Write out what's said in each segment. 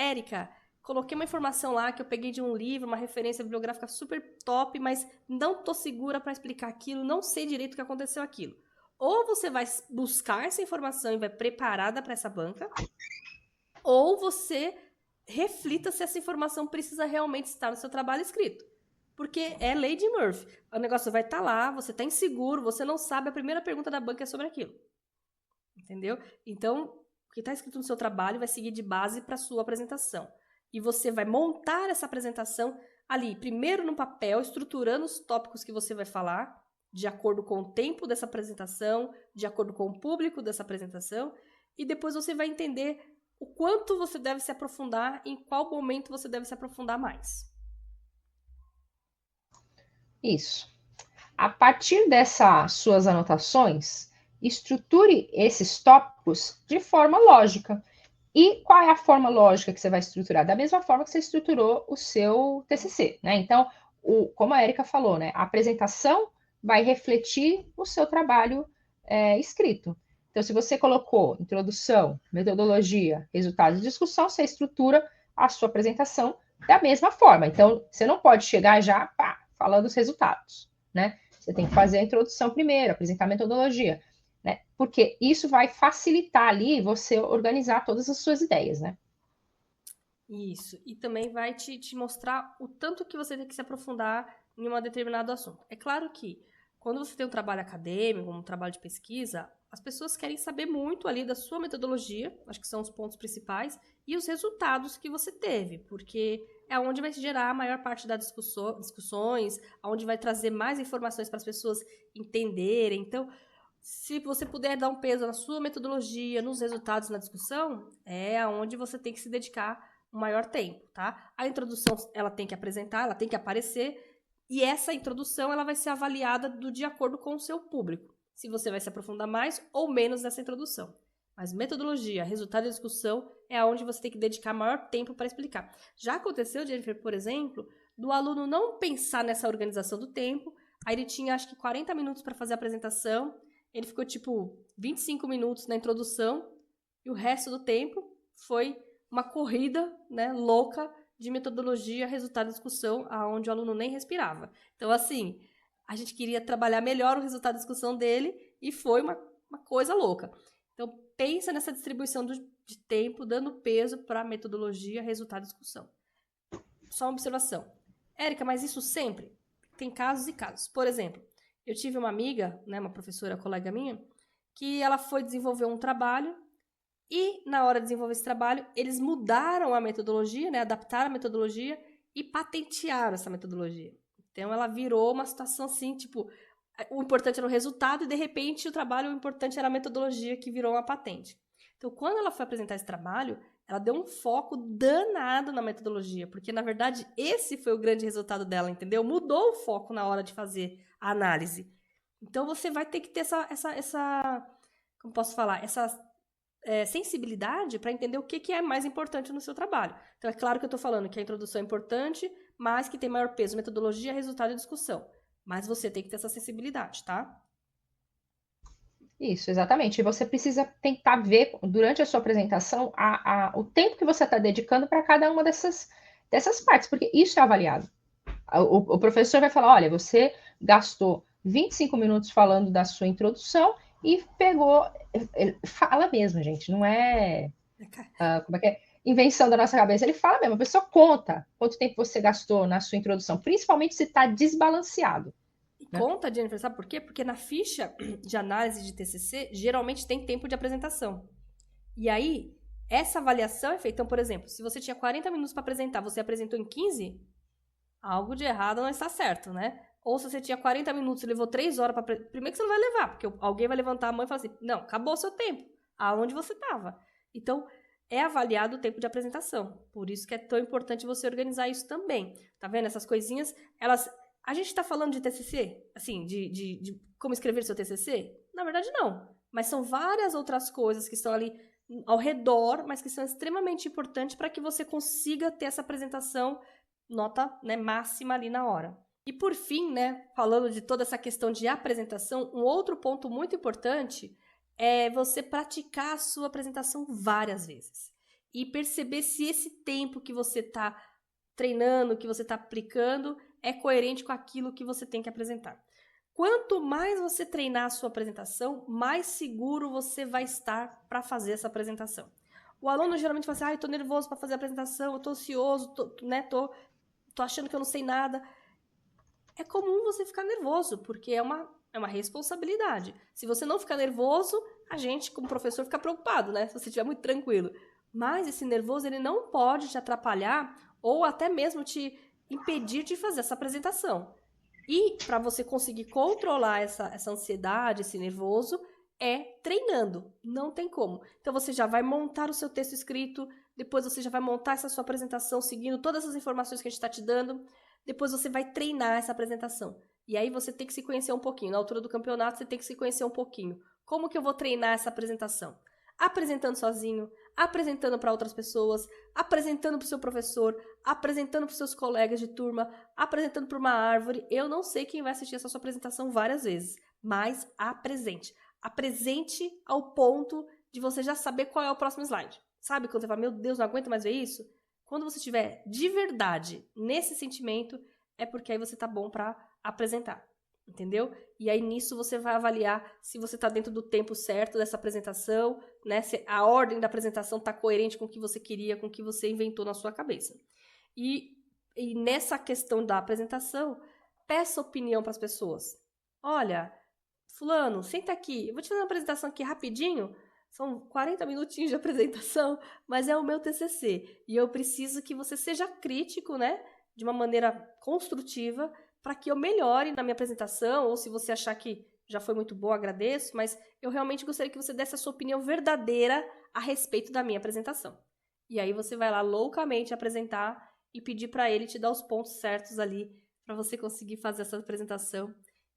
Érica, coloquei uma informação lá que eu peguei de um livro, uma referência bibliográfica super top, mas não tô segura para explicar aquilo, não sei direito o que aconteceu aquilo. Ou você vai buscar essa informação e vai preparada para essa banca, ou você reflita se essa informação precisa realmente estar no seu trabalho escrito. Porque é lei de Murphy. O negócio vai estar lá, você está inseguro, você não sabe, a primeira pergunta da banca é sobre aquilo. Entendeu? Então, o que está escrito no seu trabalho vai seguir de base para a sua apresentação. E você vai montar essa apresentação ali, primeiro no papel, estruturando os tópicos que você vai falar, de acordo com o tempo dessa apresentação, de acordo com o público dessa apresentação, e depois você vai entender o quanto você deve se aprofundar, em qual momento você deve se aprofundar mais. Isso. A partir dessas suas anotações, estruture esses tópicos de forma lógica. E qual é a forma lógica que você vai estruturar? Da mesma forma que você estruturou o seu TCC, né? Então, como a Erika falou, né? A apresentação vai refletir o seu trabalho escrito. Então, se você colocou introdução, metodologia, resultados e discussão, você estrutura a sua apresentação da mesma forma. Então, você não pode chegar já falando os resultados, né? Você tem que fazer a introdução primeiro, apresentar a metodologia, né? Porque isso vai facilitar ali você organizar todas as suas ideias, né? Isso. E também vai te mostrar o tanto que você tem que se aprofundar em um determinado assunto. É claro que quando você tem um trabalho acadêmico, um trabalho de pesquisa, as pessoas querem saber muito ali da sua metodologia, acho que são os pontos principais, e os resultados que você teve, porque é onde vai gerar a maior parte das discussões, onde vai trazer mais informações para as pessoas entenderem. Então, se você puder dar um peso na sua metodologia, nos resultados na discussão, é aonde você tem que se dedicar o maior tempo, tá? A introdução, ela tem que apresentar, ela tem que aparecer, e essa introdução, ela vai ser avaliada de acordo com o seu público. Se você vai se aprofundar mais ou menos nessa introdução. Mas metodologia, resultado da discussão, é aonde você tem que dedicar maior tempo para explicar. Já aconteceu, Jennifer, por exemplo, do aluno não pensar nessa organização do tempo, aí ele tinha, acho que 40 minutos para fazer a apresentação, ele ficou, tipo, 25 minutos na introdução, e o resto do tempo foi uma corrida, né, louca de metodologia, resultado da discussão, aonde o aluno nem respirava. Então, assim, a gente queria trabalhar melhor o resultado da discussão dele e foi uma coisa louca. Então, pensa nessa distribuição de tempo, dando peso para metodologia, resultado da discussão. Só uma observação. Érica, mas isso sempre? Tem casos e casos. Por exemplo, eu tive uma amiga, né, uma professora, colega minha, que ela foi desenvolver um trabalho e, na hora de desenvolver esse trabalho, eles mudaram a metodologia, né, adaptaram a metodologia e patentearam essa metodologia. Então, ela virou uma situação assim, tipo, o importante era o resultado e, de repente, o trabalho, o importante era a metodologia que virou uma patente. Então, quando ela foi apresentar esse trabalho, ela deu um foco danado na metodologia, porque, na verdade, esse foi o grande resultado dela, entendeu? Mudou o foco na hora de fazer a análise. Então, você vai ter que ter como posso falar, essa sensibilidade para entender o que é mais importante no seu trabalho. Então, é claro que eu estou falando que a introdução é importante, mas que tem maior peso metodologia, resultado e discussão. Mas você tem que ter essa sensibilidade, tá? Isso, exatamente. E você precisa tentar ver, durante a sua apresentação, o tempo que você está dedicando para cada uma dessas partes, porque isso é avaliado. O professor vai falar: olha, você gastou 25 minutos falando da sua introdução e pegou. Ele fala mesmo, gente, não é. Como é que é? Invenção da nossa cabeça. Ele fala mesmo, a pessoa conta quanto tempo você gastou na sua introdução, principalmente se está desbalanceado. E Né? conta, Jennifer, sabe por quê? Porque na ficha de análise de TCC, geralmente tem tempo de apresentação. E aí, essa avaliação é feita. Então, por exemplo, se você tinha 40 minutos para apresentar, você apresentou em 15, algo de errado não está certo, né? Ou se você tinha 40 minutos e levou 3 horas para apresentar, primeiro que você não vai levar, porque alguém vai levantar a mão e falar assim, não, acabou o seu tempo, aonde você estava. Então, é avaliado o tempo de apresentação. Por isso que é tão importante você organizar isso também. Tá vendo? Essas coisinhas, elas... A gente está falando de TCC? Assim, de como escrever seu TCC? Na verdade, não. Mas são várias outras coisas que estão ali ao redor, mas que são extremamente importantes para que você consiga ter essa apresentação nota, né, máxima ali na hora. E por fim, né, falando de toda essa questão de apresentação, um outro ponto muito importante é você praticar a sua apresentação várias vezes. e perceber se esse tempo que você está treinando, que você está aplicando, é coerente com aquilo que você tem que apresentar. Quanto mais você treinar a sua apresentação, mais seguro você vai estar para fazer essa apresentação. O aluno geralmente fala assim, eu tô nervoso para fazer a apresentação, eu tô ansioso, tô achando que eu não sei nada. É comum você ficar nervoso, porque é uma responsabilidade. Se você não ficar nervoso, a gente, como professor, fica preocupado, né? Se você estiver muito tranquilo. Mas esse nervoso, ele não pode te atrapalhar ou até mesmo te impedir de fazer essa apresentação. E para você conseguir controlar essa ansiedade, esse nervoso, é treinando. Não tem como. Então você já vai montar o seu texto escrito, depois você já vai montar essa sua apresentação seguindo todas as informações que a gente está te dando. Depois você vai treinar essa apresentação. E aí você tem que se conhecer um pouquinho. Na altura do campeonato, você tem que se conhecer um pouquinho. Como que eu vou treinar essa apresentação? Apresentando sozinho, apresentando para outras pessoas, apresentando para o seu professor, apresentando para os seus colegas de turma, apresentando para uma árvore. Eu não sei quem vai assistir essa sua apresentação várias vezes, mas apresente. Apresente ao ponto de você já saber qual é o próximo slide. Sabe quando você fala, meu Deus, não aguento mais ver isso? Quando você estiver de verdade nesse sentimento, é porque aí você tá bom para apresentar, entendeu? E aí nisso você vai avaliar se você tá dentro do tempo certo dessa apresentação, né? Se a ordem da apresentação tá coerente com o que você queria, com o que você inventou na sua cabeça. E nessa questão da apresentação, peça opinião para as pessoas. Olha, fulano, senta aqui, eu vou te fazer uma apresentação aqui rapidinho. São 40 minutinhos de apresentação, mas é o meu TCC. E eu preciso que você seja crítico, né? De uma maneira construtiva, para que eu melhore na minha apresentação, ou se você achar que já foi muito boa, agradeço, mas eu realmente gostaria que você desse a sua opinião verdadeira a respeito da minha apresentação. E aí você vai lá loucamente apresentar e pedir para ele te dar os pontos certos ali, para você conseguir fazer essa apresentação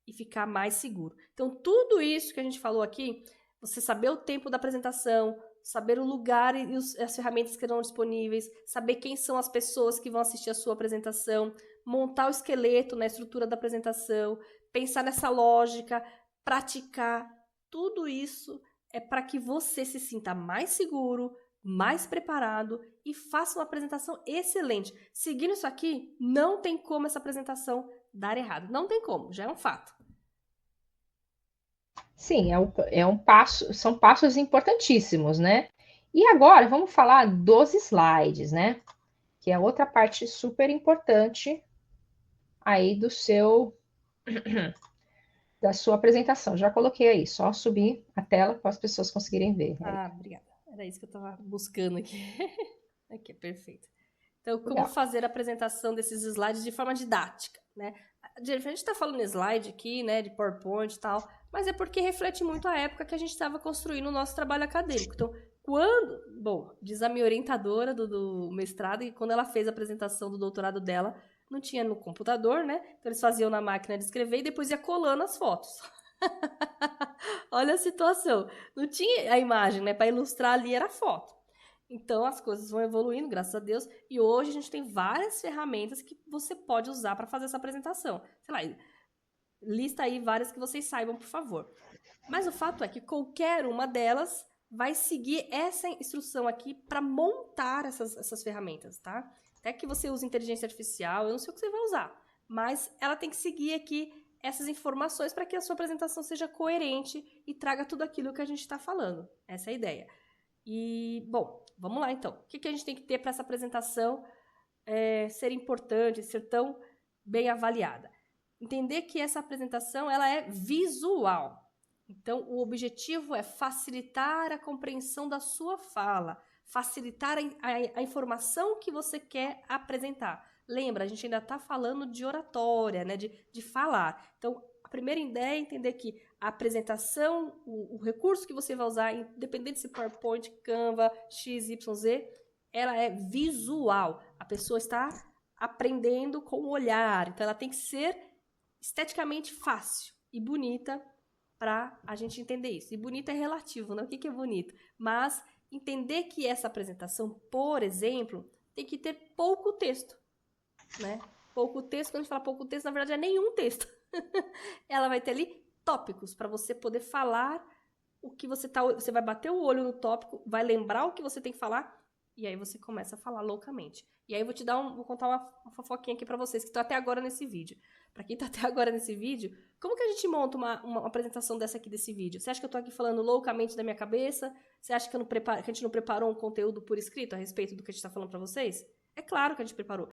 e ficar mais seguro. Então, tudo isso que a gente falou aqui, você saber o tempo da apresentação, saber o lugar e as ferramentas que estão disponíveis, saber quem são as pessoas que vão assistir a sua apresentação, montar o esqueleto na estrutura da apresentação, pensar nessa lógica, praticar. Tudo isso é para que você se sinta mais seguro, mais preparado e faça uma apresentação excelente. Seguindo isso aqui, não tem como essa apresentação dar errado. Não tem como, já é um fato. Sim, são passos importantíssimos, né? E agora vamos falar dos slides, né? Que é outra parte super importante aí da sua apresentação. Já coloquei aí, só subir a tela para as pessoas conseguirem ver. Ah, obrigada. Era isso que eu estava buscando aqui. Aqui, perfeito. Então, como Legal. fazer a apresentação desses slides de forma didática, né? A gente está falando slide aqui, né, de PowerPoint e tal, mas é porque reflete muito a época que a gente estava construindo o nosso trabalho acadêmico. Então, diz a minha orientadora do mestrado, e quando ela fez a apresentação do doutorado dela, não tinha no computador, né? Então, eles faziam na máquina de escrever e depois ia colando as fotos. Olha a situação. Não tinha a imagem, né? Para ilustrar ali era foto. Então, as coisas vão evoluindo, graças a Deus. E hoje a gente tem várias ferramentas que você pode usar para fazer essa apresentação. Sei lá, lista aí várias que vocês saibam, por favor. Mas o fato é que qualquer uma delas vai seguir essa instrução aqui para montar essas ferramentas, tá? Até que você use inteligência artificial, eu não sei o que você vai usar. Mas ela tem que seguir aqui essas informações para que a sua apresentação seja coerente e traga tudo aquilo que a gente está falando. Essa é a ideia. E, bom, vamos lá então. O que a gente tem que ter para essa apresentação ser importante, ser tão bem avaliada? Entender que essa apresentação ela é visual. Então, o objetivo é facilitar a compreensão da sua fala, facilitar a informação que você quer apresentar. Lembra, a gente ainda está falando de oratória, né, de falar. Então, a primeira ideia é entender que a apresentação, o recurso que você vai usar, independente se PowerPoint, Canva, XYZ, ela é visual. A pessoa está aprendendo com o olhar. Então, ela tem que ser esteticamente fácil e bonita para a gente entender isso. E bonito é relativo, né? O que é bonito? Mas entender que essa apresentação, por exemplo, tem que ter pouco texto, né? Pouco texto, quando a gente fala pouco texto, na verdade é nenhum texto. Ela vai ter ali tópicos para você poder falar o que você vai bater o olho no tópico, vai lembrar o que você tem que falar E aí você começa a falar loucamente. E aí eu vou contar uma fofoquinha aqui pra vocês que estão até agora nesse vídeo. Pra quem tá até agora nesse vídeo, como que a gente monta uma apresentação desse vídeo? Você acha que eu tô aqui falando loucamente da minha cabeça? Você acha que a gente não preparou um conteúdo por escrito a respeito do que a gente tá falando pra vocês? É claro que a gente preparou.